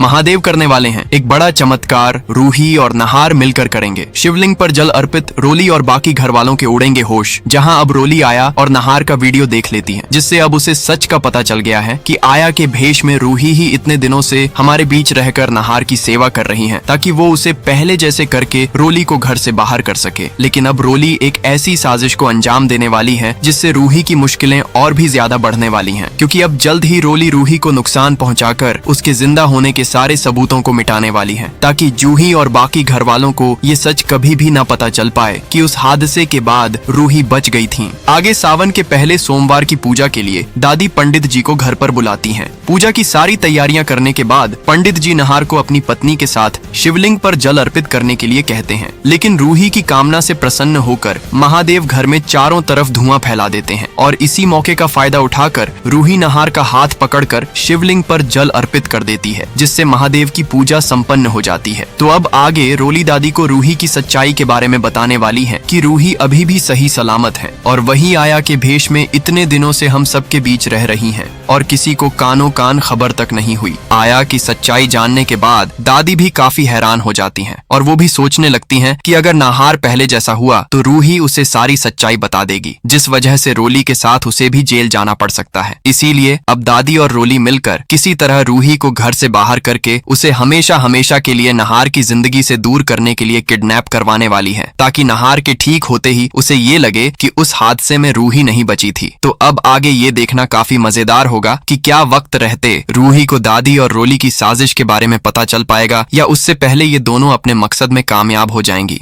महादेव करने वाले हैं। एक बड़ा चमत्कार रूही और नहार मिलकर करेंगे। शिवलिंग पर जल अर्पित रोली और बाकी घर वालों के उड़ेंगे होश। जहां अब रोली आया और नहार का वीडियो देख लेती है, जिससे अब उसे सच का पता चल गया है कि आया के भेष में रूही ही इतने दिनों से हमारे बीच रहकर नहार की सेवा कर रही है, ताकि वो उसे पहले जैसे करके रोली को घर से बाहर कर सके। लेकिन अब रोली एक ऐसी साजिश को अंजाम देने वाली है जिससे रूही की मुश्किलें और भी ज्यादा बढ़ने वाली हैं, क्योंकि अब जल्द ही रोली रूही को नुकसान पहुंचाकर उसके जिंदा होने के सारे सबूतों को मिटाने वाली है, ताकि जूही और बाकी घर वालों को ये सच कभी भी न पता चल पाए कि उस हादसे के बाद रूही बच गई थी। आगे सावन के पहले सोमवार की पूजा के लिए दादी पंडित जी को घर पर बुलाती हैं। पूजा की सारी तैयारियां करने के बाद पंडित जी नहार को अपनी पत्नी के साथ शिवलिंग पर जल अर्पित करने के लिए कहते हैं। लेकिन रूही की कामना से प्रसन्न होकर महादेव घर में चारों तरफ धुआं फैला देते हैं और इसी मौके का फायदा उठाकर रूही नहार का हाथ पकड़कर शिवलिंग पर जल अर्पित कर देती है, जिससे महादेव की पूजा संपन्न हो जाती है। तो अब आगे रोली दादी को रूही की सच्चाई के बारे में बताने वाली है कि रूही अभी भी सही सलामत है और वही आया के भेष में इतने दिनों से हम सबके बीच रह रही हैं और किसी को कानों कान खबर तक नहीं हुई। आया की सच्चाई जानने के बाद दादी भी काफी हैरान हो जाती हैं और वो भी सोचने लगती हैं कि अगर नहार पहले जैसा हुआ तो रूही उसे सारी सच्चाई बता देगी, जिस वजह से रोली के साथ उसे भी जेल जाना पड़ सकता है। इसीलिए अब दादी और रोली मिलकर किसी तरह रूही को घर से बाहर करके उसे हमेशा हमेशा के लिए नहार की जिंदगी से दूर करने के लिए किडनैप करवाने वाली है, ताकि नहार के ठीक होते ही उसे ये लगे कि उस हादसे में रूही नहीं बची थी। तो अब आगे ये देखना काफी मजेदार होगा कि क्या वक्त रहते रूही को दादी और रोली की साजिश के बारे में पता चल पाएगा या उससे पहले ये दोनों अपने मकसद में कामयाब हो जाएंगी।